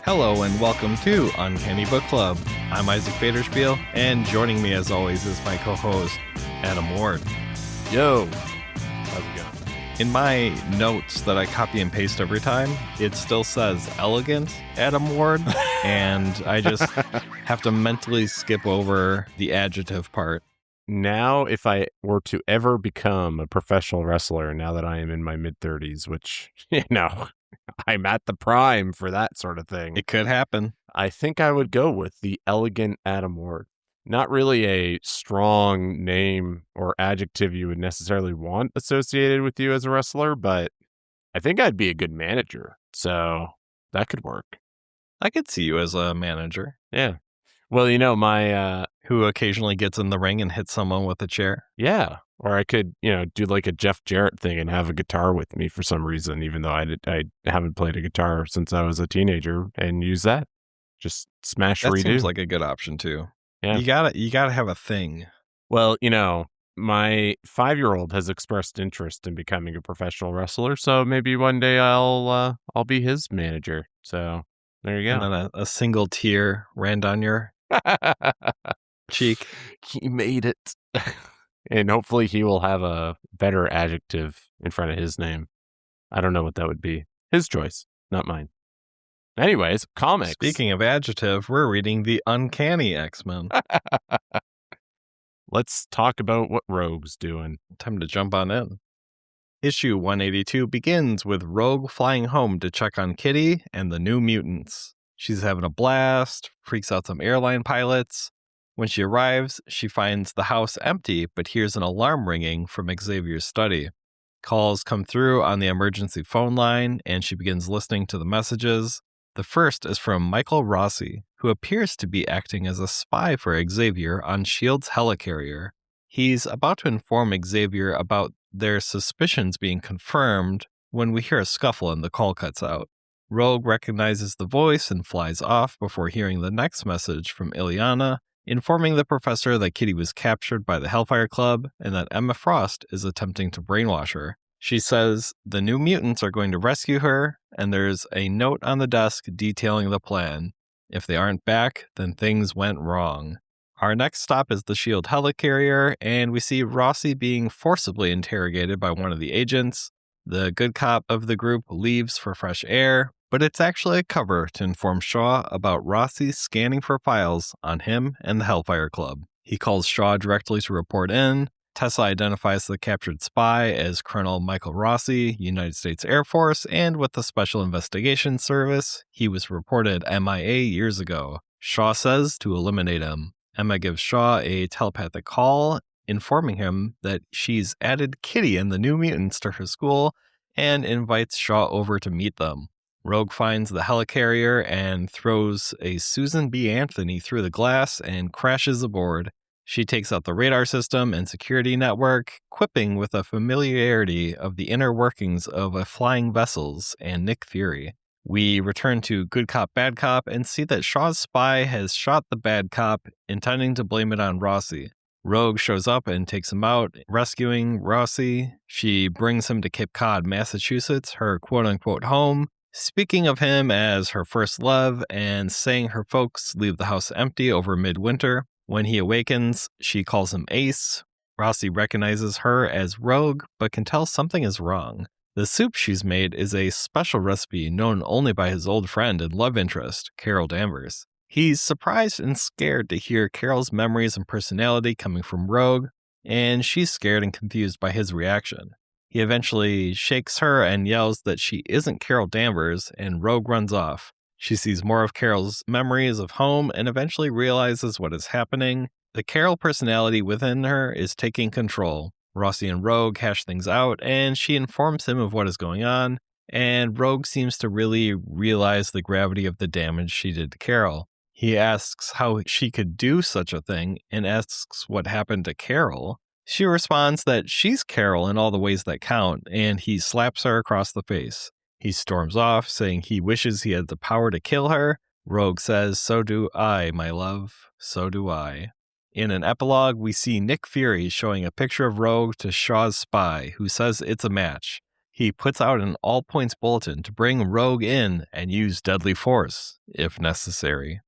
Hello and welcome to Uncanny Book Club. I'm Isaac Vaderspiel, and joining me as always is my co-host, Adam Ward. Yo, how's it going? In my notes that I copy and paste every time, it still says elegant Adam Ward, and I just have to mentally skip over the adjective part. Now, if I were to ever become a professional wrestler, now that I am in my mid-30s, which, I'm at the prime for that sort of thing. It could happen. I think I would go with the elegant Adam Ward. Not really a strong name or adjective you would necessarily want associated with you as a wrestler, but I think I'd be a good manager. So that could work. I could see you as a manager. Yeah. Well, my... who occasionally gets in the ring and hits someone with a chair. Yeah. Or I could, do like a Jeff Jarrett thing and have a guitar with me for some reason, even though I haven't played a guitar since I was a teenager, and use that. Just smash that redo. That seems like a good option too. Yeah. You gotta have a thing. Well, my 5-year-old has expressed interest in becoming a professional wrestler, so maybe one day I'll be his manager. So there you go. And then a single tear ran down your cheek. He made it. And hopefully he will have a better adjective in front of his name. I don't know what that would be. His choice, not mine. Anyways, comics. Speaking of adjective, we're reading the Uncanny X-Men. Let's talk about what Rogue's doing. Time to jump on in. Issue 182 begins with Rogue flying home to check on Kitty and the New Mutants. She's having a blast, freaks out some airline pilots. When she arrives, she finds the house empty, but hears an alarm ringing from Xavier's study. Calls come through on the emergency phone line, and she begins listening to the messages. The first is from Michael Rossi, who appears to be acting as a spy for Xavier on Shield's Helicarrier. He's about to inform Xavier about their suspicions being confirmed when we hear a scuffle and the call cuts out. Rogue recognizes the voice and flies off before hearing the next message from Ileana, informing the professor that Kitty was captured by the Hellfire Club and that Emma Frost is attempting to brainwash her. She says the New Mutants are going to rescue her, and there's a note on the desk detailing the plan. If they aren't back, then things went wrong. Our next stop is the Shield Helicarrier, and we see Rossi being forcibly interrogated by one of the agents. The good cop of the group leaves for fresh air, but it's actually a cover to inform Shaw about Rossi scanning for files on him and the Hellfire Club. He calls Shaw directly to report in. Tessa identifies the captured spy as Colonel Michael Rossi, United States Air Force, and with the Special Investigations Service. He was reported MIA years ago. Shaw says to eliminate him. Emma gives Shaw a telepathic call, informing him that she's added Kitty and the New Mutants to her school and invites Shaw over to meet them. Rogue finds the helicarrier and throws a Susan B. Anthony through the glass and crashes aboard. She takes out the radar system and security network, quipping with a familiarity of the inner workings of a flying vessels and Nick Fury. We return to Good Cop, Bad Cop and see that Shaw's spy has shot the bad cop, intending to blame it on Rossi. Rogue shows up and takes him out, rescuing Rossi. She brings him to Cape Cod, Massachusetts, her quote-unquote home, speaking of him as her first love and saying her folks leave the house empty over midwinter. When he awakens, she calls him Ace. Rossi recognizes her as Rogue, but can tell something is wrong. The soup she's made is a special recipe known only by his old friend and love interest, Carol Danvers. He's surprised and scared to hear Carol's memories and personality coming from Rogue, and she's scared and confused by his reaction. He eventually shakes her and yells that she isn't Carol Danvers, and Rogue runs off. She sees more of Carol's memories of home and eventually realizes what is happening. The Carol personality within her is taking control. Rossi and Rogue hash things out, and she informs him of what is going on, and Rogue seems to really realize the gravity of the damage she did to Carol. He asks how she could do such a thing and asks what happened to Carol. She responds that she's Carol in all the ways that count, and he slaps her across the face. He storms off, saying he wishes he had the power to kill her. Rogue says, "So do I, my love, so do I." In an epilogue, we see Nick Fury showing a picture of Rogue to Shaw's spy, who says it's a match. He puts out an all points bulletin to bring Rogue in and use deadly force if necessary.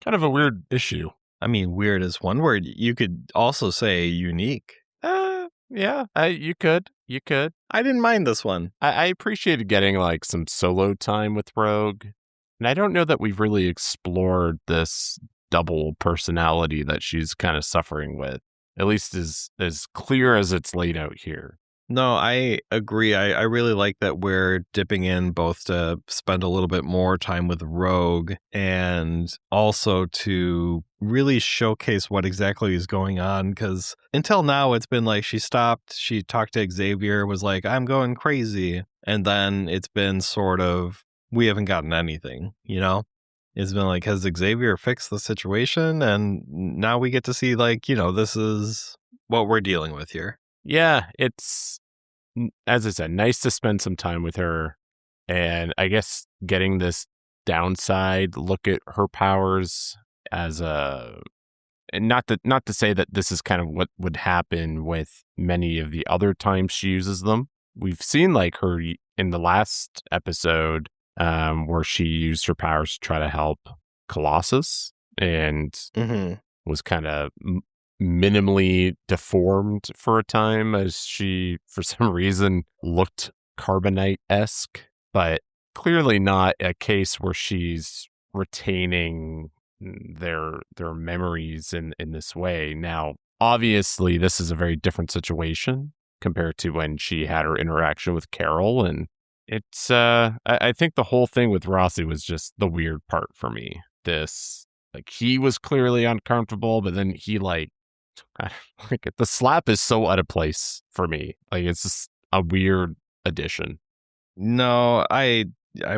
Kind of a weird issue. I mean, weird is one word. You could also say unique. Yeah, you could. I didn't mind this one. I appreciated getting like some solo time with Rogue. And I don't know that we've really explored this double personality that she's kind of suffering with, at least as clear as it's laid out here. No, I agree. I really like that we're dipping in both to spend a little bit more time with Rogue and also to really showcase what exactly is going on. Because until now, it's been like she stopped, she talked to Xavier, was like, I'm going crazy. And then it's been sort of, we haven't gotten anything, you know? It's been like, has Xavier fixed the situation? And now we get to see, like, you know, this is what we're dealing with here. Yeah, it's, as I said, nice to spend some time with her. And I guess getting this downside look at her powers as and not to say that this is kind of what would happen with many of the other times she uses them. We've seen like her in the last episode where she used her powers to try to help Colossus and was kind of minimally deformed for a time as she, for some reason, looked Carbonite-esque, but clearly not a case where she's retaining their memories in this way. Now, obviously, this is a very different situation compared to when she had her interaction with Carol, and it's I think the whole thing with Rossi was just the weird part for me. This, like, he was clearly uncomfortable, but then he like the slap is so out of place for me. Like, it's just a weird addition. No, I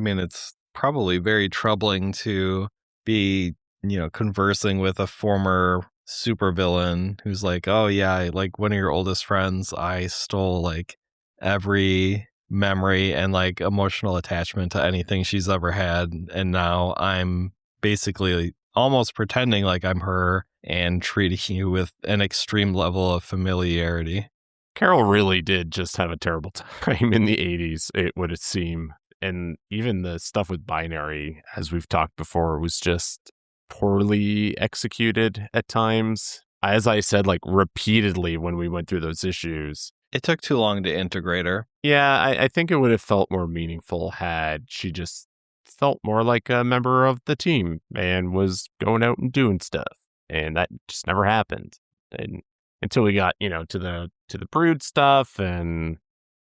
mean, it's probably very troubling to be, you know, conversing with a former supervillain who's like, oh yeah, like one of your oldest friends, I stole like every memory and like emotional attachment to anything she's ever had, and now I'm basically almost pretending like I'm her and treating you with an extreme level of familiarity. Carol really did just have a terrible time in the 80s, it would seem. And even the stuff with Binary, as we've talked before, was just poorly executed at times. As I said, like repeatedly when we went through those issues. It took too long to integrate her. Yeah, I think it would have felt more meaningful had she just felt more like a member of the team and was going out and doing stuff. And that just never happened. And until we got, you know, to the Brood stuff, and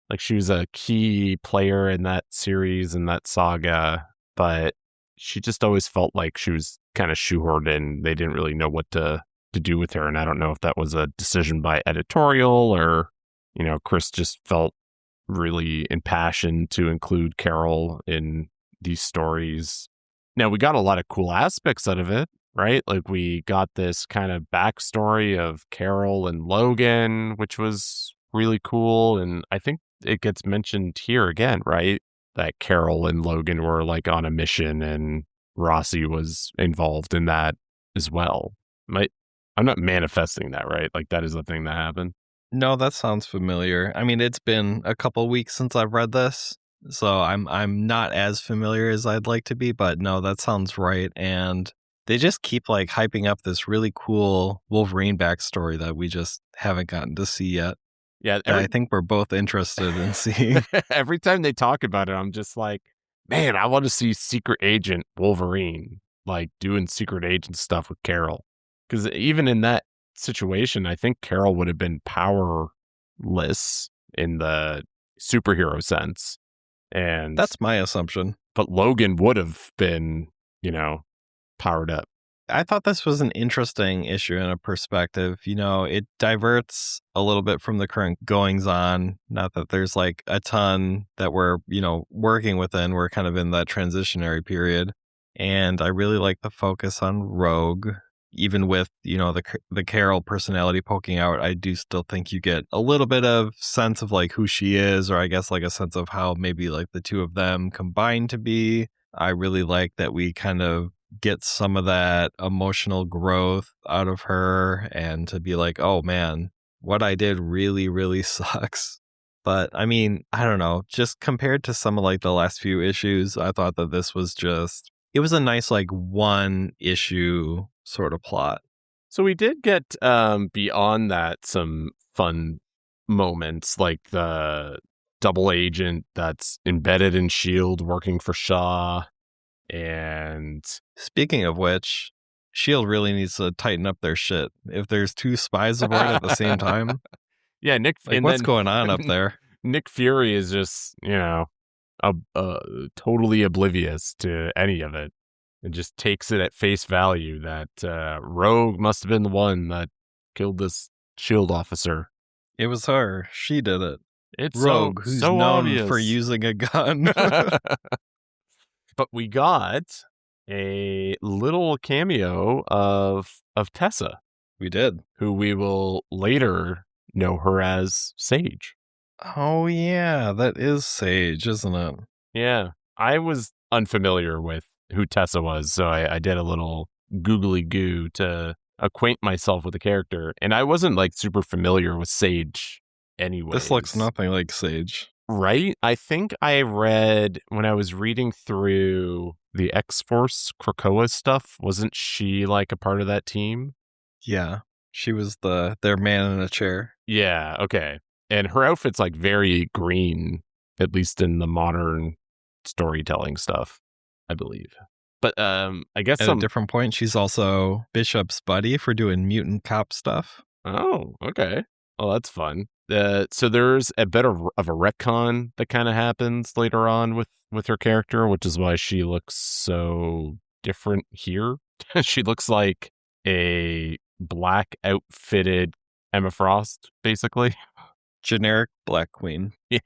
like she was a key player in that series and that saga, but she just always felt like she was kind of shoehorned in. They didn't really know what to do with her. And I don't know if that was a decision by editorial or, you know, Chris just felt really impassioned to include Carol in these stories. Now, we got a lot of cool aspects out of it, right? Like we got this kind of backstory of Carol and Logan, which was really cool. And I think it gets mentioned here again, right? That Carol and Logan were like on a mission and Rossi was involved in that as well. I'm not manifesting that, right? Like that is the thing that happened. No, that sounds familiar. I mean, it's been a couple weeks since I've read this, so I'm not as familiar as I'd like to be, but no, that sounds right. And they just keep like hyping up this really cool Wolverine backstory that we just haven't gotten to see yet. Yeah, I think we're both interested in seeing. Every time they talk about it, I'm just like, man, I want to see Secret Agent Wolverine, like doing Secret Agent stuff with Carol. Because even in that situation, I think Carol would have been powerless in the superhero sense. And that's my assumption. But Logan would have been, you know, powered up. I thought this was an interesting issue and a perspective. You know, it diverts a little bit from the current goings on. Not that there's like a ton that we're, you know, working within. We're kind of in that transitionary period. And I really like the focus on Rogue. Even with, you know, the Carol personality poking out, I do still think you get a little bit of sense of like who she is, or I guess like a sense of how maybe like the two of them combine to be. I really like that we kind of get some of that emotional growth out of her and to be like, oh man, what I did really, really sucks. But I mean, I don't know. Just compared to some of like the last few issues, I thought that this was just, it was a nice like one issue sort of plot. So we did get beyond that some fun moments, like the double agent that's embedded in Shield working for Shaw. And Speaking of which, Shield really needs to tighten up their shit. If there's two spies aboard at the same time, yeah, like and what's then going on up there? Nick Fury is just, totally oblivious to any of it, and just takes it at face value that Rogue must have been the one that killed this Shield officer. It was her. She did it. It's Rogue, who's so known obvious for using a gun. But we got a little cameo of Tessa. We did. Who we will later know her as Sage. Oh, yeah, that is Sage, isn't it? Yeah. I was unfamiliar with who Tessa was, so I did a little googly goo to acquaint myself with the character. And I wasn't like super familiar with Sage anyway. This looks nothing like Sage. Right? I think I read when I was reading through the X-Force Krakoa stuff, wasn't she like a part of that team? Yeah, she was their man in a chair. Yeah, okay. And her outfit's like very green, at least in the modern storytelling stuff, I believe. But I guess at a different point, she's also Bishop's buddy for doing mutant cop stuff. Oh, okay. Oh, that's fun. So there's a bit of a retcon that kind of happens later on with her character, which is why she looks so different here. She looks like a black outfitted Emma Frost, basically. Generic Black Queen. Yeah.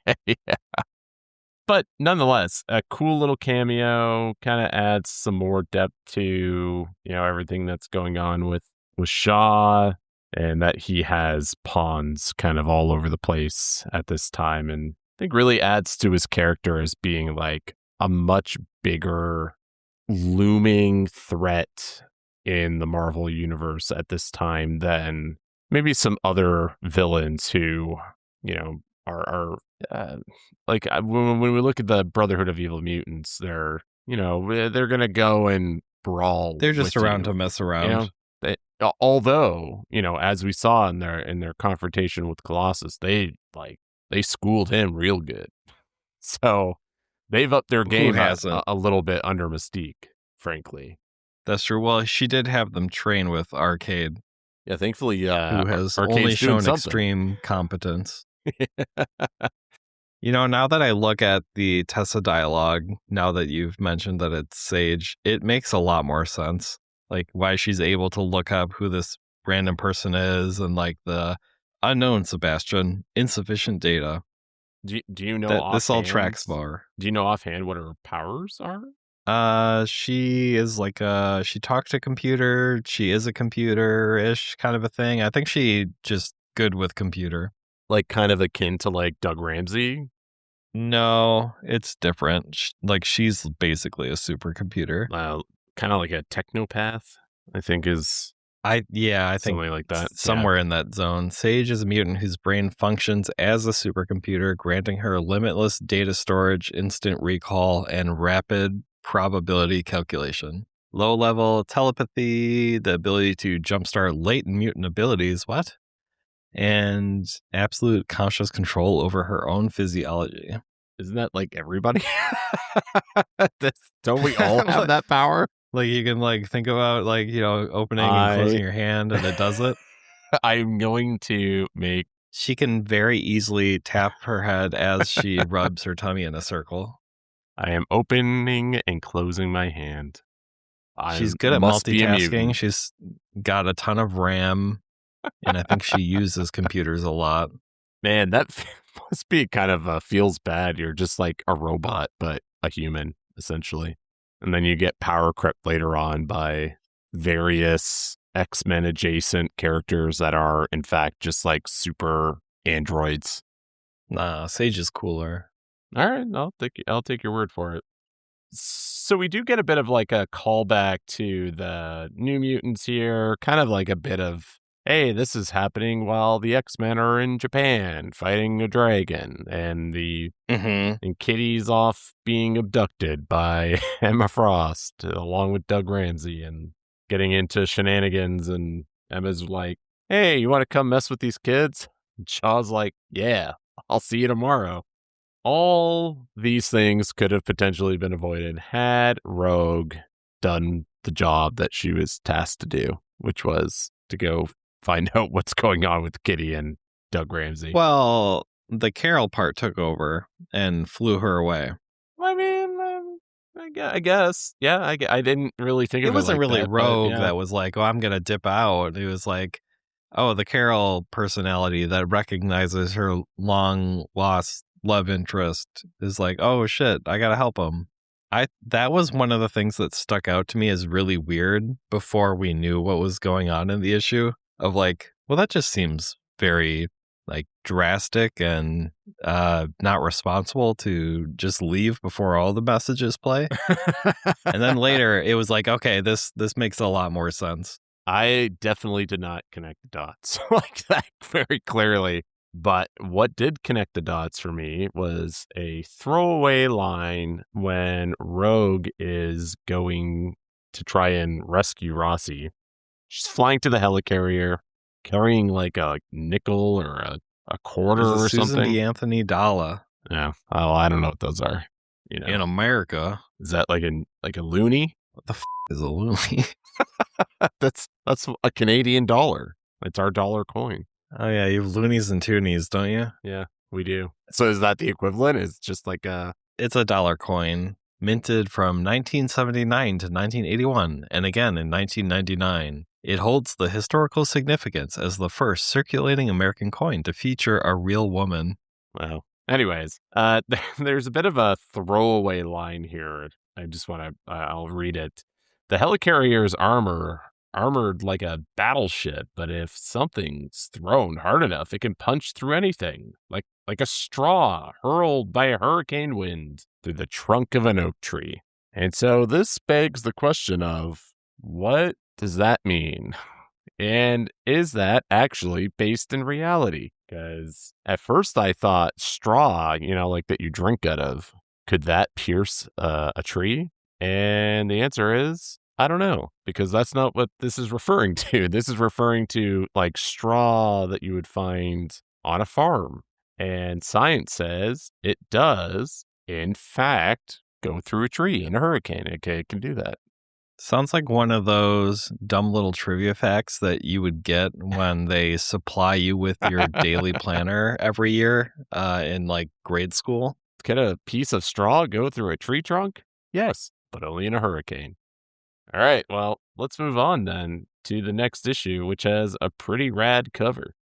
But nonetheless, a cool little cameo, kind of adds some more depth to, everything that's going on with Shaw, and that he has pawns kind of all over the place at this time. And I think really adds to his character as being like a much bigger looming threat in the Marvel universe at this time than maybe some other villains who, are like when we look at the Brotherhood of Evil Mutants, they're going to go and brawl. They're just around to mess around. Although, as we saw in their confrontation with Colossus, they schooled him real good. So they've upped their game a little bit under Mystique, frankly. That's true. Well, she did have them train with Arcade. Yeah, thankfully, who has only shown extreme competence. Now that I look at the Tessa dialogue, now that you've mentioned that it's Sage, it makes a lot more sense. Like why she's able to look up who this random person is and like the unknown Sebastian, insufficient data. Do you know offhand, this all tracks more? Do you know offhand what her powers are? She is like she talks to computer. She is a computer-ish kind of a thing. I think she just good with computer. Like kind of akin to like Doug Ramsey? No, it's different. Like she's basically a supercomputer. Kind of like a technopath, I think is. I think something like that. Somewhere in that zone. Sage is a mutant whose brain functions as a supercomputer, granting her limitless data storage, instant recall, and rapid probability calculation. Low-level telepathy, the ability to jumpstart latent mutant abilities, and absolute conscious control over her own physiology. Isn't that like everybody? Don't we all have that power? Like you can like think about like, opening and closing your hand and it does it. I'm going to make... She can very easily tap her head as she rubs her tummy in a circle. I am opening and closing my hand. She's good at multitasking. She's got a ton of RAM, and I think she uses computers a lot. Man, that must be kind of feels bad. You're just like a robot, but a human, essentially. And then you get power crept later on by various X-Men adjacent characters that are, in fact, just like super androids. Nah, Sage is cooler. All right, I'll take your word for it. So we do get a bit of like a callback to the New Mutants here, kind of like a bit of hey, this is happening while the X-Men are in Japan fighting a dragon, and and Kitty's off being abducted by Emma Frost along with Doug Ramsey and getting into shenanigans, and Emma's like, hey, you want to come mess with these kids? And Shaw's like, yeah, I'll see you tomorrow. All these things could have potentially been avoided had Rogue done the job that she was tasked to do, which was to go find out what's going on with Kitty and Doug Ramsey. Well, the Carol part took over and flew her away. I mean, I guess. Yeah, I didn't really think of it wasn't like really that, Rogue yeah. that was like, oh, I'm going to dip out. It was like, oh, the Carol personality that recognizes her long lost love interest is like, oh shit, I got to help him. That was one of the things that stuck out to me as really weird before we knew what was going on in the issue of like, well, that just seems very like drastic and not responsible to just leave before all the messages play. And then later it was like, okay, this makes a lot more sense. I definitely did not connect the dots like that very clearly. But what did connect the dots for me was a throwaway line when Rogue is going to try and rescue Rossi. She's flying to the helicarrier, carrying like a nickel or a quarter or Susan something. B. Anthony dollar. Yeah. Oh, I don't know what those are. You know, in America. Is that like a loony? What the is a loony? That's a Canadian dollar. It's our dollar coin. Oh yeah, you have loonies and toonies, don't you? Yeah, we do. So is that the equivalent? It's just like it's a dollar coin minted from 1979 to 1981 and again in 1999. It holds the historical significance as the first circulating American coin to feature a real woman. Wow. Anyways, there's a bit of a throwaway line here. I'll read it. The helicarrier's armored like a battleship, but if something's thrown hard enough, it can punch through anything, like a straw hurled by a hurricane wind through the trunk of an oak tree. And so this begs the question of, what does that mean? And is that actually based in reality? Because at first I thought straw, like that you drink out of, could that pierce a tree? And the answer is, I don't know, because that's not what this is referring to. This is referring to like straw that you would find on a farm. And science says it does, in fact, go through a tree in a hurricane. It can do that. Sounds like one of those dumb little trivia facts that you would get when they supply you with your daily planner every year in like grade school. Can a piece of straw go through a tree trunk? Yes, but only in a hurricane. All right, well, let's move on then to the next issue, which has a pretty rad cover.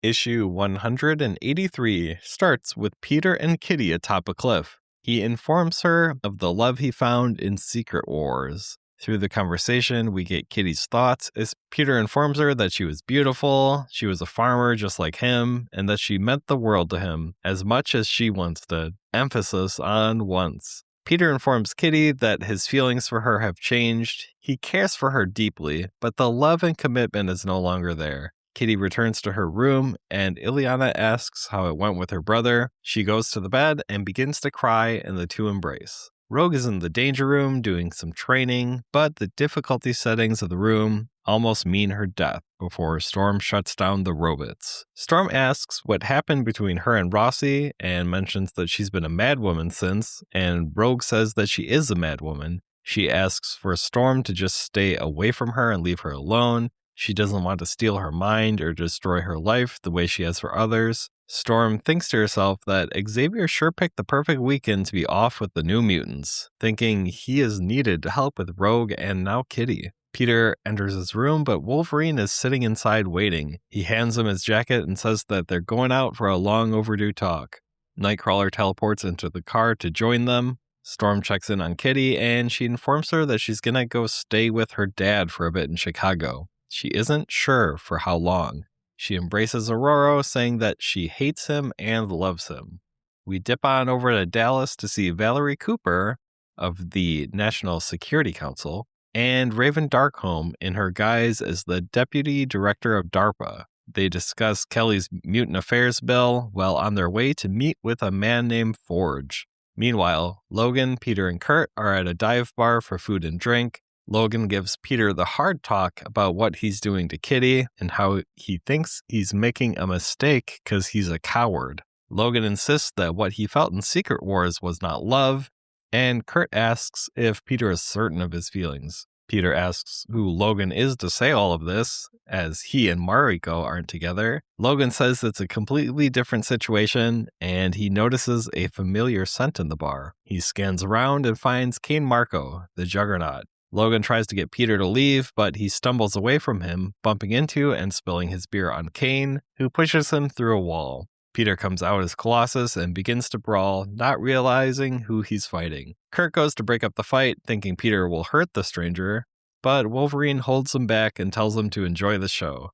Issue 183 starts with Peter and Kitty atop a cliff. He informs her of the love he found in Secret Wars. Through the conversation, we get Kitty's thoughts as Peter informs her that she was beautiful, she was a farmer just like him, and that she meant the world to him as much as she once did. Emphasis on once. Peter informs Kitty that his feelings for her have changed. He cares for her deeply, but the love and commitment is no longer there. Kitty returns to her room, and Ileana asks how it went with her brother. She goes to the bed and begins to cry, and the two embrace. Rogue is in the danger room doing some training, but the difficulty settings of the room almost mean her death before Storm shuts down the robots. Storm asks what happened between her and Rossi and mentions that she's been a madwoman since, and Rogue says that she is a madwoman. She asks for Storm to just stay away from her and leave her alone. She doesn't want to steal her mind or destroy her life the way she has for others. Storm thinks to herself that Xavier sure picked the perfect weekend to be off with the New Mutants, thinking he is needed to help with Rogue and now Kitty. Peter enters his room, but Wolverine is sitting inside waiting. He hands him his jacket and says that they're going out for a long overdue talk. Nightcrawler teleports into the car to join them. Storm checks in on Kitty, and she informs her that she's gonna go stay with her dad for a bit in Chicago. She isn't sure for how long. She embraces Aurora, saying that she hates him and loves him. We dip on over to Dallas to see Valerie Cooper of the National Security Council. and Raven Darkholme in her guise as the Deputy Director of DARPA. They discuss Kelly's mutant affairs bill while on their way to meet with a man named Forge. Meanwhile, Logan, Peter, and Kurt are at a dive bar for food and drink. Logan gives Peter the hard talk about what he's doing to Kitty and how he thinks he's making a mistake because he's a coward. Logan insists that what he felt in Secret Wars was not love, and Kurt asks if Peter is certain of his feelings. Peter asks who Logan is to say all of this, as he and Mariko aren't together. Logan says it's a completely different situation, and he notices a familiar scent in the bar. He scans around and finds Kane Marco, the Juggernaut. Logan tries to get Peter to leave, but he stumbles away from him, bumping into and spilling his beer on Kane, who pushes him through a wall. Peter comes out as Colossus and begins to brawl, not realizing who he's fighting. Kurt goes to break up the fight, thinking Peter will hurt the stranger, but Wolverine holds him back and tells him to enjoy the show.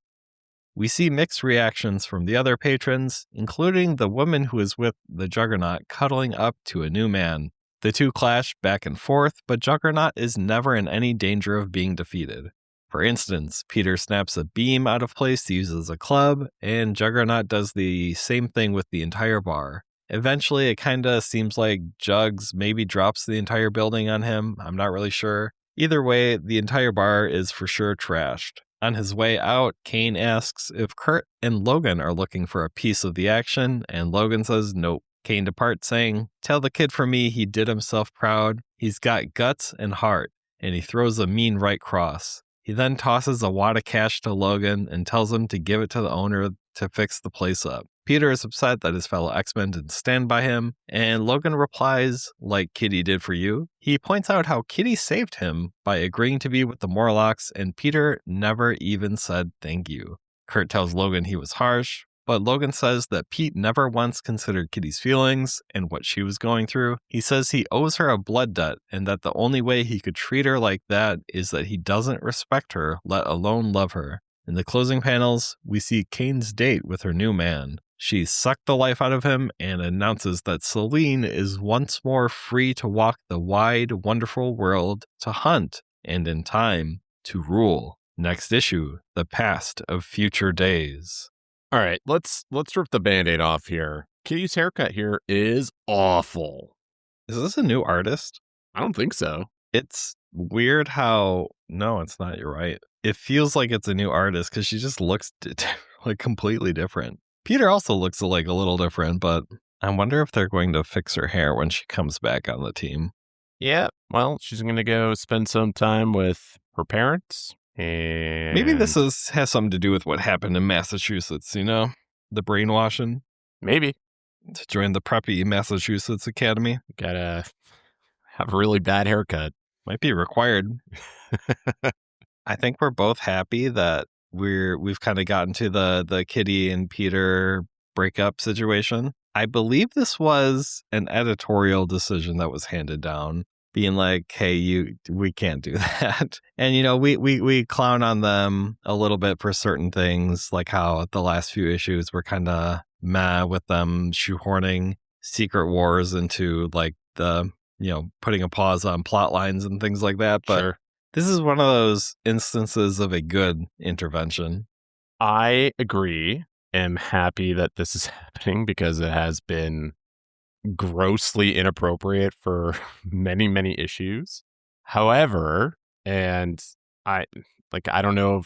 We see mixed reactions from the other patrons, including the woman who is with the Juggernaut cuddling up to a new man. The two clash back and forth, but Juggernaut is never in any danger of being defeated. For instance, Peter snaps a beam out of place to use as a club, and Juggernaut does the same thing with the entire bar. Eventually, it kinda seems like Jugs maybe drops the entire building on him. I'm not really sure. Either way, the entire bar is for sure trashed. On his way out, Kane asks if Kurt and Logan are looking for a piece of the action, and Logan says nope. Kane departs saying, "Tell the kid for me he did himself proud. He's got guts and heart," and he throws a mean right cross. He then tosses a wad of cash to Logan and tells him to give it to the owner to fix the place up. Peter is upset that his fellow X-Men didn't stand by him, and Logan replies, like Kitty did for you. He points out how Kitty saved him by agreeing to be with the Morlocks, and Peter never even said thank you. Kurt tells Logan he was harsh, but Logan says that Pete never once considered Kitty's feelings and what she was going through. He says he owes her a blood debt and that the only way he could treat her like that is that he doesn't respect her, let alone love her. In the closing panels, we see Kane's date with her new man. She sucked the life out of him and announces that Selene is once more free to walk the wide, wonderful world, to hunt, and in time, to rule. Next issue, The Past of Future Days. All right, let's rip the Band-Aid off here. Kitty's haircut here is awful. Is this a new artist? I don't think so. It's weird how... No, it's not. You're right. It feels like it's a new artist because she just looks like completely different. Peter also looks like a little different, but I wonder if they're going to fix her hair when she comes back on the team. Yeah, well, she's going to go spend some time with her parents. And maybe this has something to do with what happened in Massachusetts, you know? The brainwashing. Maybe. To join the preppy Massachusetts Academy. Gotta have a really bad haircut. Might be required. I think we're both happy that we've kind of gotten to the Kitty and Peter breakup situation. I believe this was an editorial decision that was handed down, being like, hey, we can't do that. And, you know, we clown on them a little bit for certain things, like how the last few issues were kind of meh with them shoehorning Secret Wars into like the, you know, putting a pause on plot lines and things like that. But sure. This is one of those instances of a good intervention. I agree. Am happy that this is happening because it has been grossly inappropriate for many, many issues. However, and I don't know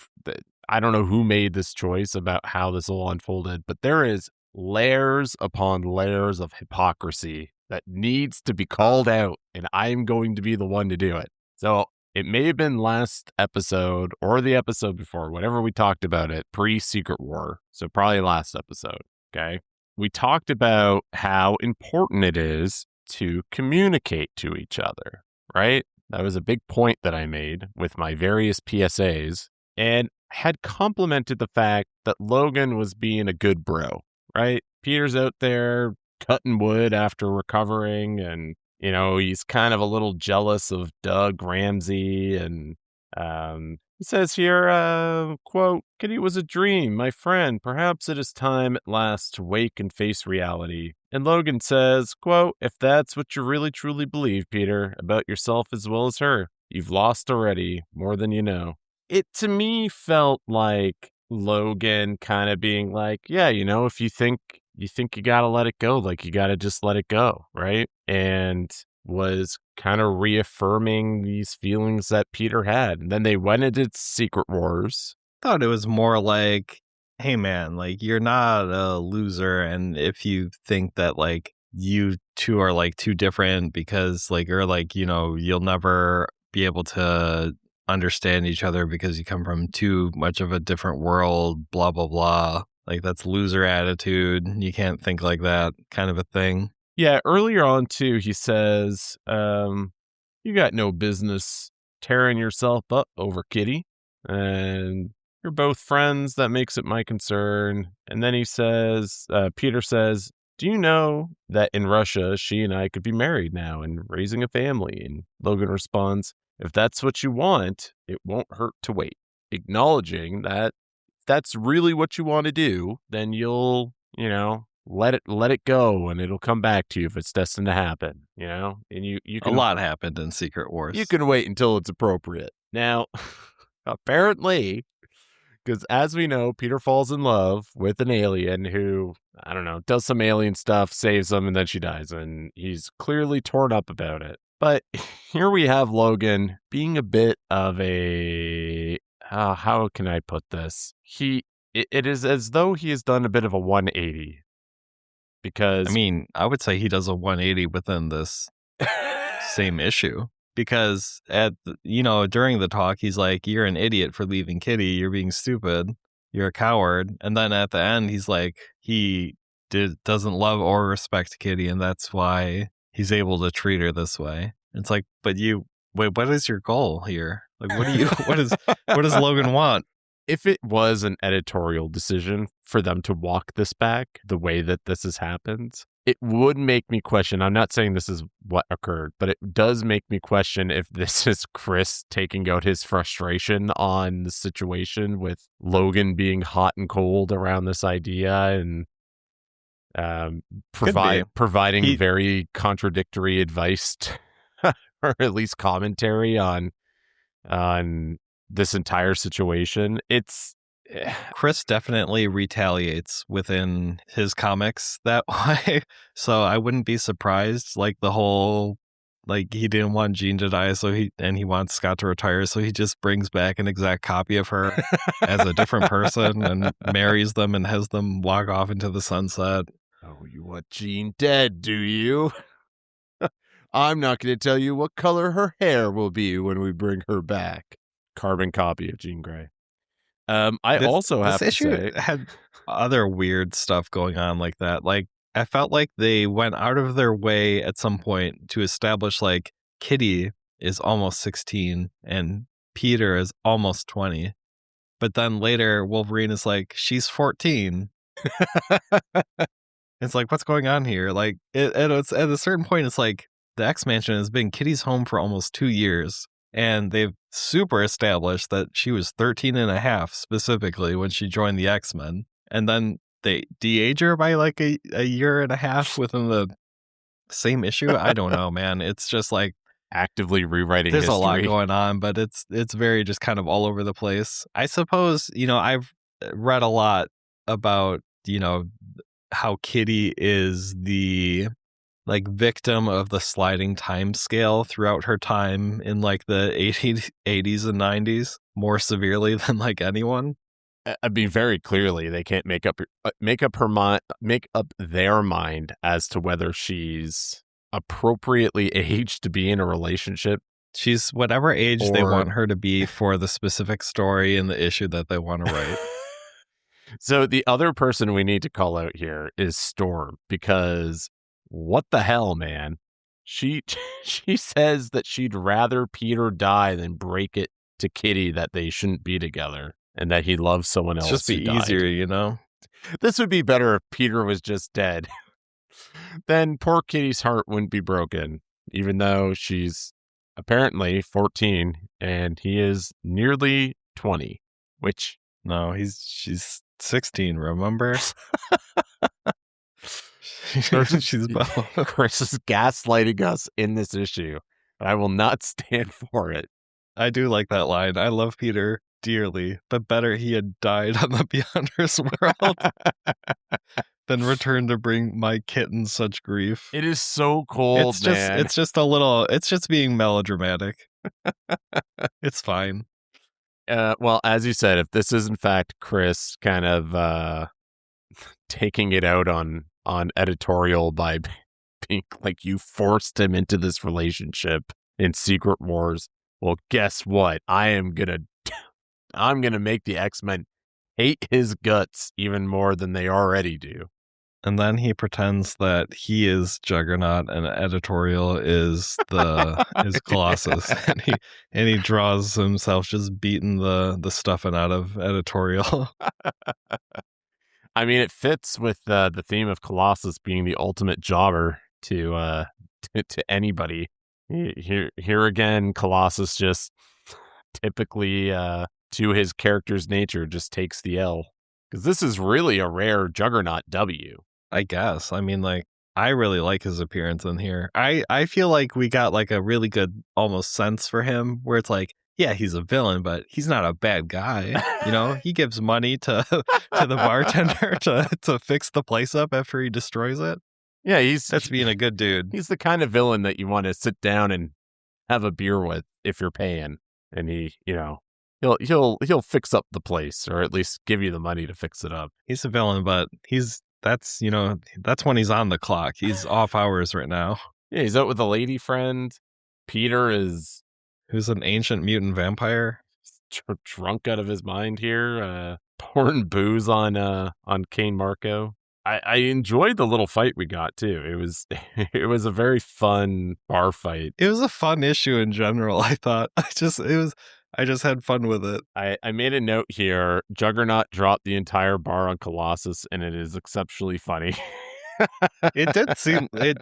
who made this choice about how this all unfolded, but there is layers upon layers of hypocrisy that needs to be called out, and I'm going to be the one to do it. So it may have been last episode or the episode before, whatever we talked about it, pre-Secret War. So probably last episode, okay? We talked about how important it is to communicate to each other, right? That was a big point that I made with my various PSAs, and had complimented the fact that Logan was being a good bro, right? Peter's out there cutting wood after recovering, and you know, he's kind of a little jealous of Doug Ramsey, and he says here, quote, "Kitty was a dream, my friend. Perhaps it is time at last to wake and face reality." And Logan says, quote, "If that's what you really truly believe, Peter, about yourself as well as her, You've lost already, more than you know. It, to me, felt like Logan kind of being like, yeah, if you gotta let it go, like you gotta just let it go, right? And was kind of reaffirming these feelings that Peter had. And then they went into Secret Wars. Thought it was more like, hey man, like you're not a loser, and if you think that like you two are like too different because like or like you'll never be able to understand each other because you come from too much of a different world, blah blah blah, like that's loser attitude, you can't think like that kind of a thing. Yeah, earlier on too, he says, you got no business tearing yourself up over Kitty, and you're both friends. That makes it my concern. And then he says, Peter says, do you know that in Russia, she and I could be married now and raising a family? And Logan responds, if that's what you want, it won't hurt to wait. Acknowledging that if that's really what you want to do, then you'll, let it go and it'll come back to you if it's destined to happen, and you A can lot happened in Secret Wars. you can wait until it's appropriate. Now, apparently, because as we know, Peter falls in love with an alien who, I don't know, does some alien stuff, saves them, and then she dies. And he's clearly torn up about it. But here we have Logan being a bit of a, how can I put this? It is as though he has done a bit of a 180. Because I mean, I would say he does a 180 within this same issue. Because during the talk, he's like, you're an idiot for leaving Kitty. You're being stupid. You're a coward. And then at the end, he's like, he doesn't love or respect Kitty. And that's why he's able to treat her this way. It's like, but wait, what is your goal here? Like, what does Logan want? If it was an editorial decision for them to walk this back the way that this has happened, it would make me question. I'm not saying this is what occurred, but it does make me question if this is Chris taking out his frustration on the situation with Logan being hot and cold around this idea and providing very contradictory advice or at least commentary on this entire situation. It's Chris definitely retaliates within his comics that way. So I wouldn't be surprised, like the whole, like he didn't want Jean to die, so he wants Scott to retire, so he just brings back an exact copy of her as a different person and marries them and has them walk off into the sunset. Oh, you want Jean dead, do you? I'm not going to tell you what color her hair will be when we bring her back. Carbon copy of Jean Grey. This issue had other weird stuff going on like that. Like I felt like they went out of their way at some point to establish like Kitty is almost 16 and Peter is almost 20. But then later Wolverine is like, she's 14. It's like, what's going on here? Like it's at a certain point, it's like the X-Mansion has been Kitty's home for almost 2 years. And they've super established that she was 13 and a half specifically when she joined the X-Men. And then they de-age her by like a year and a half within the same issue. I don't know, man. It's just like actively rewriting there's history. A lot going on, but it's very just kind of all over the place. I suppose, I've read a lot about, how Kitty is the like victim of the sliding time scale throughout her time in like the 80s and 90s more severely than like anyone. I mean, very clearly they can't make up their mind as to whether she's appropriately aged to be in a relationship. She's whatever age they want her to be for the specific story and the issue that they want to write. So the other person we need to call out here is Storm, because what the hell, man? She says that she'd rather Peter die than break it to Kitty that they shouldn't be together and that he loves someone else. Just be easier, This would be better if Peter was just dead. Then poor Kitty's heart wouldn't be broken, even though she's apparently 14 and he is nearly 20, which... No, she's 16, remember? She's Chris is gaslighting us in this issue, but I will not stand for it. I do like that line. I love Peter dearly, but better he had died on the Beyonders world than returned to bring my kitten such grief. It is so cold, man. It's just being melodramatic. It's fine. Well, as you said, if this is in fact Chris kind of taking it out on editorial by being like, you forced him into this relationship in Secret Wars, well, guess what? I'm gonna make the X-Men hate his guts even more than they already do. And then he pretends that he is Juggernaut and editorial is Colossus. and he draws himself just beating the stuffing out of editorial. I mean, it fits with the theme of Colossus being the ultimate jobber to anybody. Here again, Colossus just typically to his character's nature just takes the L. Because this is really a rare Juggernaut W. I guess. I mean, like, I really like his appearance in here. I feel like we got like a really good almost sense for him where it's like, yeah, he's a villain, but he's not a bad guy. You know, he gives money to the bartender to fix the place up after he destroys it. Yeah, that's being a good dude. He's the kind of villain that you want to sit down and have a beer with if you're paying. And he, you know, he'll fix up the place, or at least give you the money to fix it up. He's a villain, but that's when he's on the clock. He's off hours right now. Yeah, he's out with a lady friend. Peter is... who's an ancient mutant vampire. Drunk out of his mind here. Pouring booze on Kane Marco. I enjoyed the little fight we got too. It was a very fun bar fight. It was a fun issue in general, I thought. I just had fun with it. I made a note here. Juggernaut dropped the entire bar on Colossus, and it is exceptionally funny. It did seem it.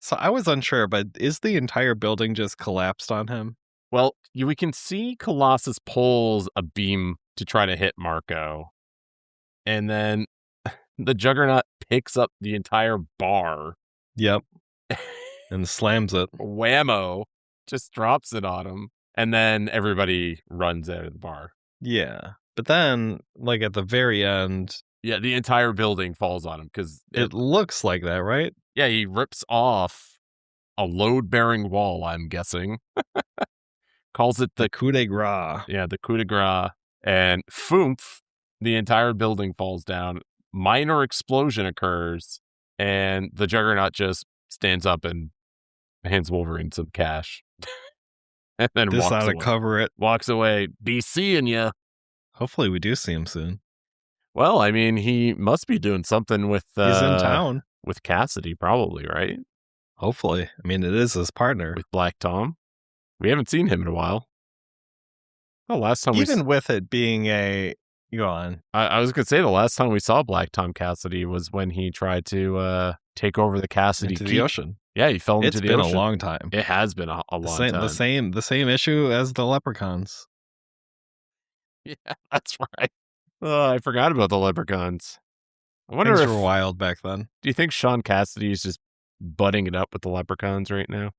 So I was unsure, but is the entire building just collapsed on him? Well, we can see Colossus pulls a beam to try to hit Marco, and then the Juggernaut picks up the entire bar. Yep. And slams it. Whammo. Just drops it on him. And then everybody runs out of the bar. Yeah. But then, like at the very end... yeah, the entire building falls on him because... it looks like that, right? Yeah, he rips off a load-bearing wall, I'm guessing. Calls it the coup de grace. Yeah, the coup de grace. And foomph, the entire building falls down. Minor explosion occurs. And the Juggernaut just stands up and hands Wolverine some cash. And then just walks out away. To cover it. Walks away. Be seeing ya. Hopefully we do see him soon. Well, I mean, he must be doing something with... he's in town. With Cassidy, probably, right? Hopefully. I mean, it is his partner. With Black Tom. We haven't seen him in a while. The last time even with it being a... go on. I was going to say the last time we saw Black Tom Cassidy was when he tried to take over the Cassidy into Keep. the ocean. Yeah, he fell into the ocean. It's been a long time. It has been a long time. The same issue as the Leprechauns. Yeah, that's right. Oh, I forgot about the Leprechauns. I wonder things were wild back then. Do you think Sean Cassidy is just butting it up with the Leprechauns right now?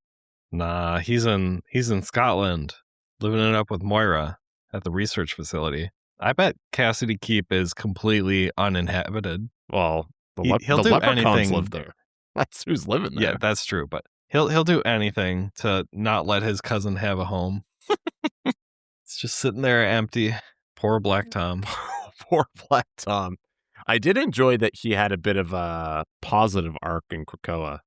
Nah, he's in Scotland, living it up with Moira at the research facility. I bet Cassidy Keep is completely uninhabited. Well, he'll do Leprechauns anything. Live there. That's who's living there. Yeah, that's true. But he'll do anything to not let his cousin have a home. It's just sitting there empty. Poor Black Tom. Poor Black Tom. I did enjoy that he had a bit of a positive arc in Krakoa.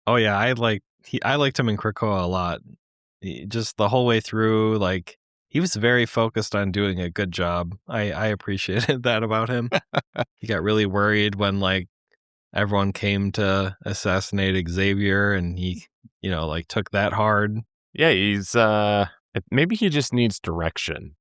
Oh yeah, I liked him in Krakoa a lot. Just the whole way through, like he was very focused on doing a good job. I appreciated that about him. He got really worried when like everyone came to assassinate Xavier, and he, like took that hard. Yeah, he's maybe he just needs direction.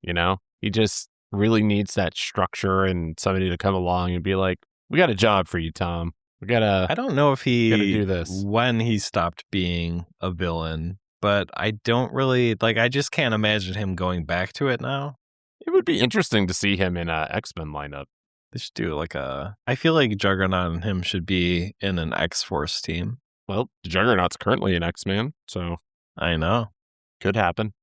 He just really needs that structure and somebody to come along and be like, "We got a job for you, Tom. We gotta." I don't know if he do this when he stopped being a villain, but I don't really I just can't imagine him going back to it now. It would be interesting to see him in a X-Men lineup. They should do I feel like Juggernaut and him should be in an X-Force team. Well, Juggernaut's currently an X-Man, so I know. Could happen.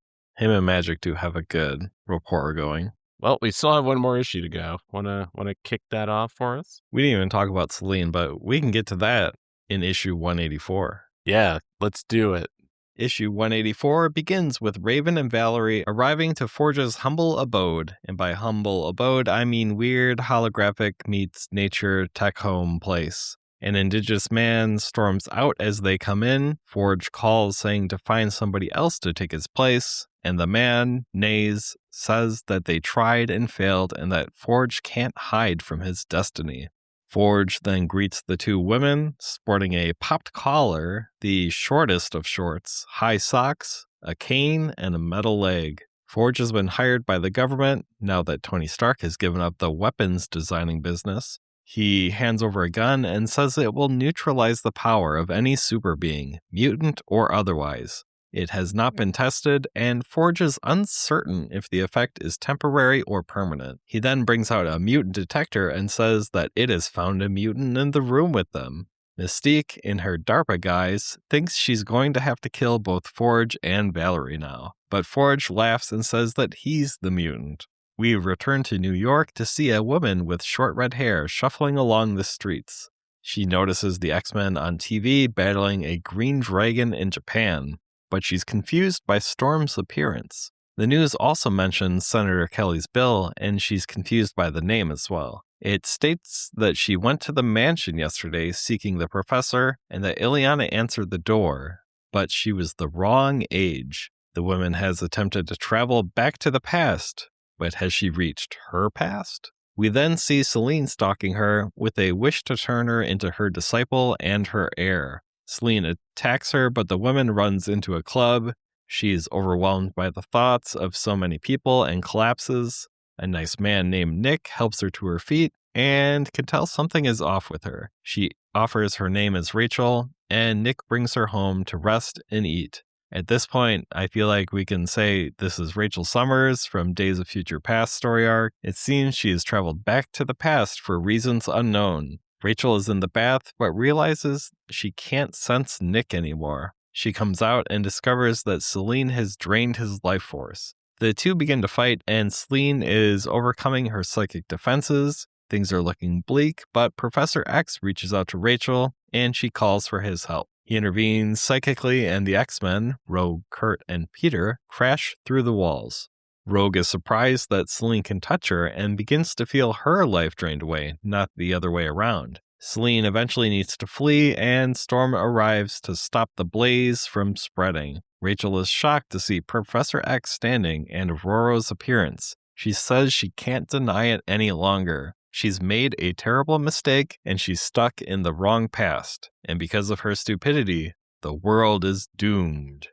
Him and Magic do have a good rapport going. Well, we still have one more issue to go. Wanna kick that off for us? We didn't even talk about Selene, but we can get to that in issue 184. Yeah, let's do it. Issue 184 begins with Raven and Valerie arriving to Forge's humble abode. And by humble abode, I mean weird holographic meets nature tech home place. An indigenous man storms out as they come in. Forge calls saying to find somebody else to take his place. And the man, neighs, says that they tried and failed and that Forge can't hide from his destiny. Forge then greets the two women, sporting a popped collar, the shortest of shorts, high socks, a cane, and a metal leg. Forge has been hired by the government now that Tony Stark has given up the weapons designing business. He hands over a gun and says it will neutralize the power of any super being, mutant or otherwise. It has not been tested, and Forge is uncertain if the effect is temporary or permanent. He then brings out a mutant detector and says that it has found a mutant in the room with them. Mystique, in her DARPA guise, thinks she's going to have to kill both Forge and Valerie now. But Forge laughs and says that he's the mutant. We return to New York to see a woman with short red hair shuffling along the streets. She notices the X-Men on TV battling a green dragon in Japan, but she's confused by Storm's appearance. The news also mentions Senator Kelly's bill, and she's confused by the name as well. It states that she went to the mansion yesterday seeking the professor, and that Ileana answered the door, but she was the wrong age. The woman has attempted to travel back to the past, but has she reached her past? We then see Selene stalking her with a wish to turn her into her disciple and her heir. Selene attacks her, but the woman runs into a club. She is overwhelmed by the thoughts of so many people and collapses. A nice man named Nick helps her to her feet and can tell something is off with her. She offers her name as Rachel, and Nick brings her home to rest and eat. At this point, I feel like we can say this is Rachel Summers from Days of Future Past story arc. It seems she has traveled back to the past for reasons unknown. Rachel is in the bath, but realizes she can't sense Nick anymore. She comes out and discovers that Selene has drained his life force. The two begin to fight, and Selene is overcoming her psychic defenses. Things are looking bleak, but Professor X reaches out to Rachel, and she calls for his help. He intervenes psychically, and the X-Men, Rogue, Kurt, and Peter, crash through the walls. Rogue is surprised that Selene can touch her and begins to feel her life drained away, not the other way around. Selene eventually needs to flee, and Storm arrives to stop the blaze from spreading. Rachel is shocked to see Professor X standing and Aurora's appearance. She says she can't deny it any longer. She's made a terrible mistake, and she's stuck in the wrong past. And because of her stupidity, the world is doomed.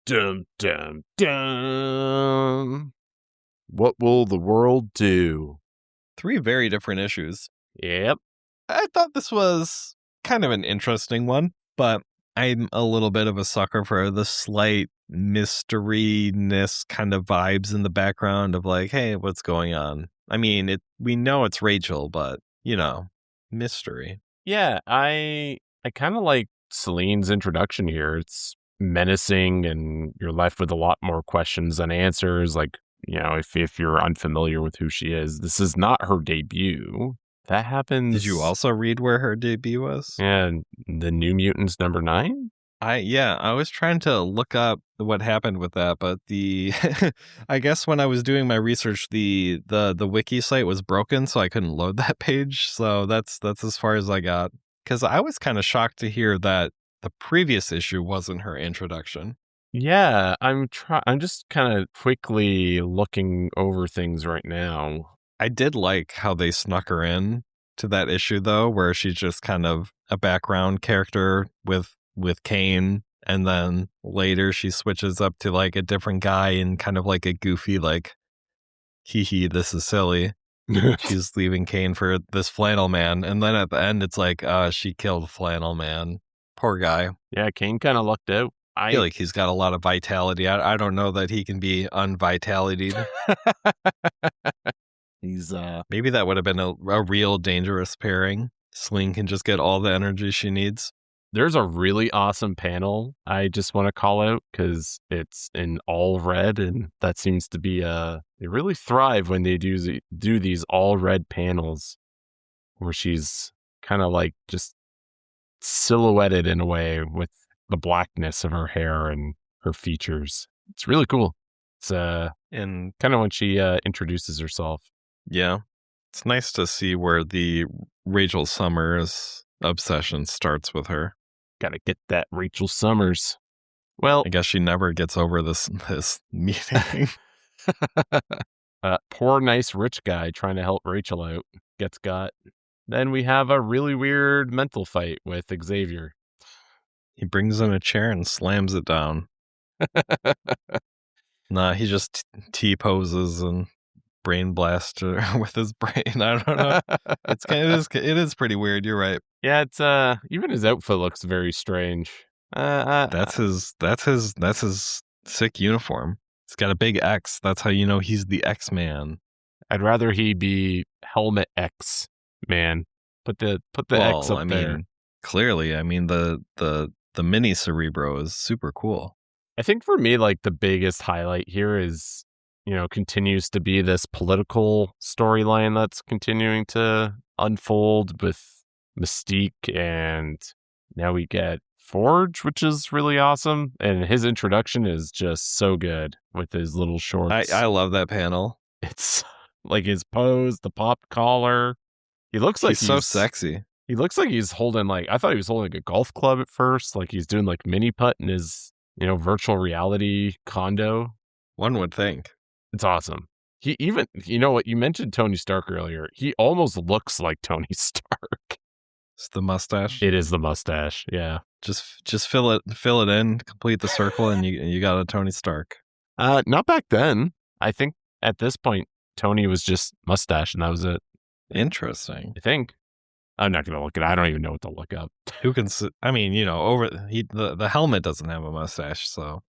Dum, dum, dum. What will the world do? 3 very different issues. Yep. I thought this was kind of an interesting one, but I'm a little bit of a sucker for the slight mystery-ness kind of vibes in the background of like, hey, what's going on? I mean, we know it's Rachel, but, mystery. Yeah, I kind of like Selene's introduction here. It's menacing, and you're left with a lot more questions than answers. Like, if you're unfamiliar with who she is, this is not her debut. That happens. Did you also read where her debut was? Yeah, the New Mutants #9? I was trying to look up what happened with that, but I guess when I was doing my research, the wiki site was broken, so I couldn't load that page. So that's as far as I got. Because I was kind of shocked to hear that the previous issue wasn't her introduction. Yeah, I'm just kind of quickly looking over things right now. I did like how they snuck her in to that issue, though, where she's just kind of a background character with Kane, and then later she switches up to like a different guy and kind of like a goofy like, hee, this is silly. She's leaving Kane for this flannel man, and then at the end it's like, she killed flannel man. Poor guy. Yeah, Kane kind of lucked out. I feel like he's got a lot of vitality. I don't know that he can be unvitality'd. He's maybe that would have been a real dangerous pairing. Selene can just get all the energy she needs. There's a really awesome panel I just want to call out because it's in all red, and that seems to be they really thrive when they do these all red panels where she's kind of like just silhouetted in a way with the blackness of her hair and her features. It's really cool. It's And kind of when she introduces herself. yeah, it's nice to see where the Rachel Summers obsession starts with her. Gotta get that Rachel Summers. Well, I guess she never gets over this meeting. poor nice rich guy trying to help Rachel out gets got. Then we have a really weird mental fight with Xavier. He brings in a chair and slams it down. Nah, he just T-poses and brain blasts her with his brain. I don't know. It is pretty weird. You're right. Yeah, it's even his outfit looks very strange. That's his sick uniform. It's got a big X. That's how you know he's the X-Man. I'd rather he be Helmet X Man. Put the X up there. Clearly, I mean the mini Cerebro is super cool. I think for me, like the biggest highlight here is, continues to be this political storyline that's continuing to unfold with Mystique, and now we get Forge, which is really awesome. And his introduction is just so good with his little shorts. I love that panel. It's like his pose, the popped collar. He looks like he's so sexy. He looks like he's holding I thought he was holding a golf club at first. Like he's doing like mini putt in his, virtual reality condo. One would think. It's awesome. He even, what, you mentioned Tony Stark earlier. He almost looks like Tony Stark. It's the mustache. It is the mustache. Yeah. Just fill it in, complete the circle, and you got a Tony Stark. Not back then. I think at this point, Tony was just mustache, and that was it. Interesting. I think. I'm not going to look it. I don't even know what to look up. Who can? I mean, the helmet doesn't have a mustache, so.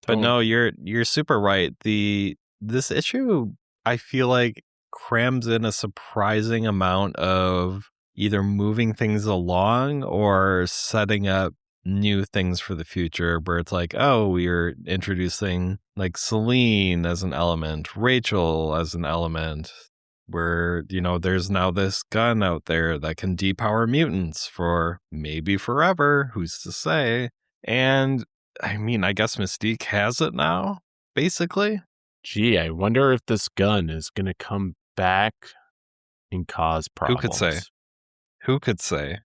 But no, you're super right. This issue, I feel like, crams in a surprising amount of either moving things along or setting up new things for the future, where it's like, oh, we're introducing like Selene as an element, Rachel as an element, where, there's now this gun out there that can depower mutants for maybe forever, who's to say? And I mean, I guess Mystique has it now, basically. Gee, I wonder if this gun is going to come back and cause problems. Who could say?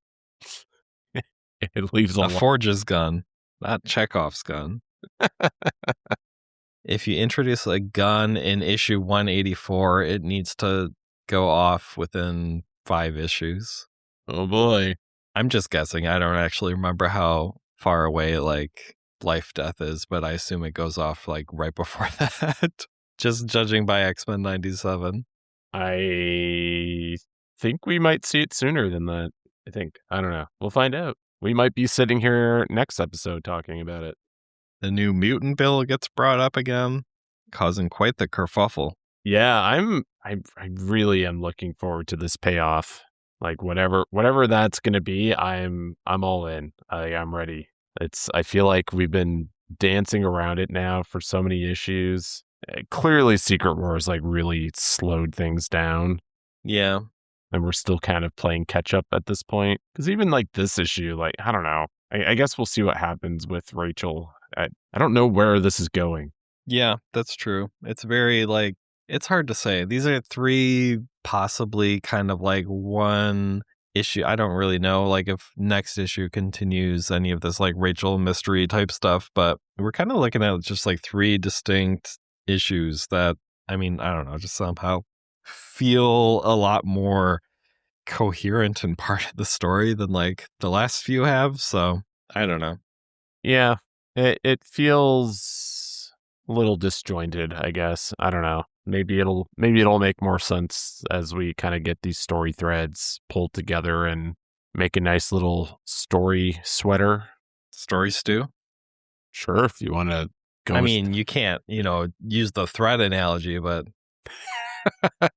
It leaves a Forge's gun, not Chekhov's gun. If you introduce a gun in issue 184, it needs to go off within 5 issues. Oh boy. I'm just guessing. I don't actually remember how far away like life death is, but I assume it goes off like right before that. Just judging by X-Men 97. I think we might see it sooner than that. I don't know. We'll find out. We might be sitting here next episode talking about it. The new mutant bill gets brought up again, causing quite the kerfuffle. Yeah, I really am looking forward to this payoff. Like whatever that's going to be, I'm all in. I'm ready. I feel like we've been dancing around it now for so many issues. Clearly Secret Wars like really slowed things down. Yeah. And we're still kind of playing catch up at this point. Because even like this issue, like, I don't know. I guess we'll see what happens with Rachel. I don't know where this is going. Yeah, that's true. It's very like, it's hard to say. These are 3 possibly kind of like one issue. I don't really know like if next issue continues any of this like Rachel mystery type stuff, but we're kind of looking at just like 3 distinct issues that, I mean, I don't know, just somehow feel a lot more coherent and part of the story than like the last few have. So I don't know. Yeah, it feels a little disjointed, I guess. I don't know. Maybe it'll make more sense as we kind of get these story threads pulled together and make a nice little story sweater. Story stew? Sure, if you want to go. I mean, you can't, use the thread analogy, but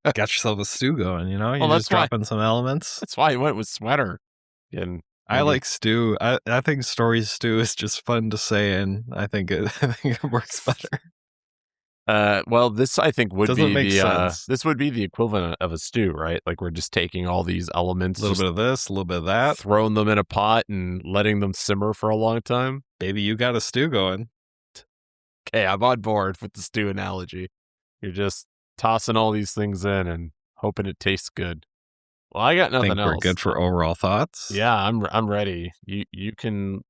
got yourself a stew going, you're just dropping some elements. That's why I went with sweater. And I like stew. I think story stew is just fun to say, and I think it works better. Well, this I think would Doesn't be make sense. this would be the equivalent of a stew, right? Like we're just taking all these elements, A little bit of this, a little bit of that, throwing them in a pot and letting them simmer for a long time. Baby, you got a stew going. Okay, I'm on board with the stew analogy. You're just tossing all these things in and hoping it tastes good. Well, I got nothing Think else. we're good for overall thoughts. Yeah, I'm ready. You can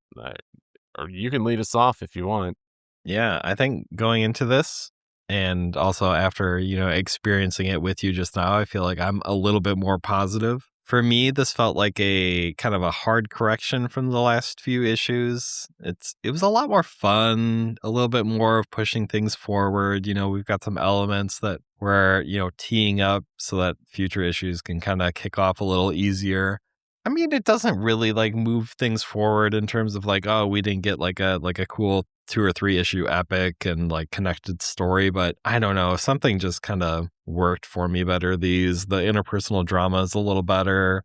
or you can lead us off if you want. Yeah, I think going into this and also after, experiencing it with you just now, I feel like I'm a little bit more positive. For me, this felt like a kind of a hard correction from the last few issues. It was a lot more fun, a little bit more of pushing things forward. We've got some elements that we're, teeing up so that future issues can kind of kick off a little easier. I mean, it doesn't really like move things forward in terms of like, oh, we didn't get like a cool 2 or 3 issue epic and like connected story, but I don't know, something just kind of worked for me better. The interpersonal drama is a little better.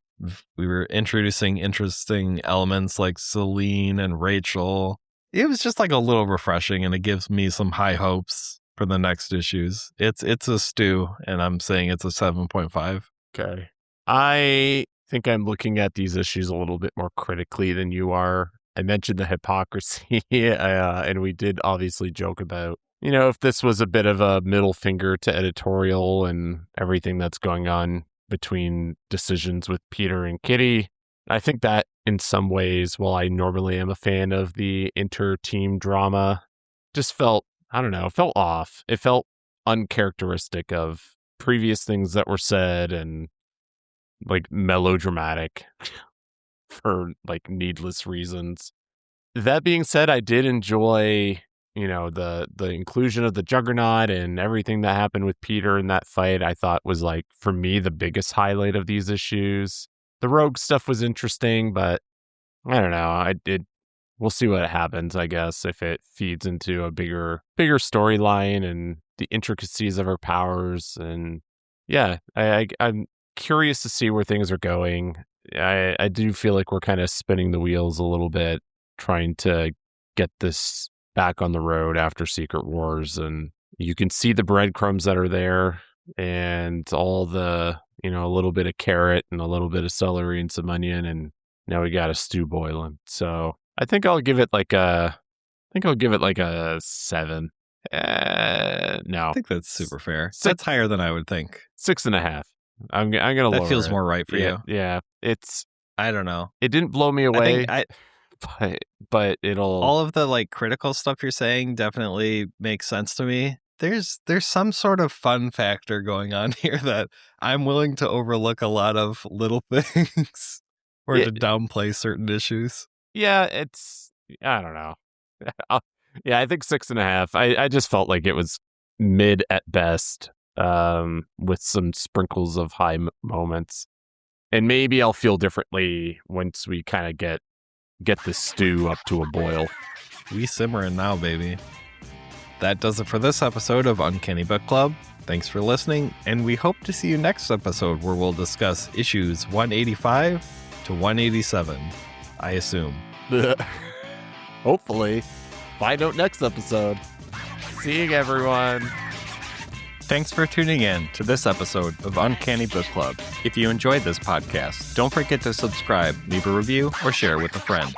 We were introducing interesting elements like Selene and Rachel. It was just like a little refreshing, and it gives me some high hopes for the next issues. It's a stew, and I'm saying it's a 7.5. Okay. I think I'm looking at these issues a little bit more critically than you are. I mentioned the hypocrisy, and we did obviously joke about, if this was a bit of a middle finger to editorial and everything that's going on between decisions with Peter and Kitty. I think that in some ways, while I normally am a fan of the inter-team drama, just felt off. It felt uncharacteristic of previous things that were said and like melodramatic for like needless reasons. That being said, I did enjoy, the inclusion of the Juggernaut and everything that happened with Peter in that fight. I thought was like, for me, the biggest highlight of these issues. The Rogue stuff was interesting, but I don't know. We'll see what happens, I guess, if it feeds into a bigger storyline and the intricacies of her powers. And yeah, I'm curious to see where things are going. I do feel like we're kind of spinning the wheels a little bit, trying to get this back on the road after Secret Wars. And you can see the breadcrumbs that are there and all the, a little bit of carrot and a little bit of celery and some onion. And now we got a stew boiling. So I think I'll give it like a 7. No. I think that's super fair. That's higher than I would think. 6.5. I'm gonna lower it. That feels more right for you. Yeah, I don't know. It didn't blow me away, but it'll. All of the like critical stuff you're saying definitely makes sense to me. There's some sort of fun factor going on here that I'm willing to overlook a lot of little things or to downplay certain issues. Yeah, I don't know. I think 6.5. I just felt like it was mid at best. With some sprinkles of high moments. And maybe I'll feel differently once we kind of get the stew up to a boil. We simmering now, baby. That does it for this episode of Uncanny Book Club. Thanks for listening, and we hope to see you next episode where we'll discuss issues 185 to 187, I assume. Hopefully. Find out next episode. Seeing everyone. Thanks for tuning in to this episode of Uncanny Book Club. If you enjoyed this podcast, don't forget to subscribe, leave a review, or share with a friend.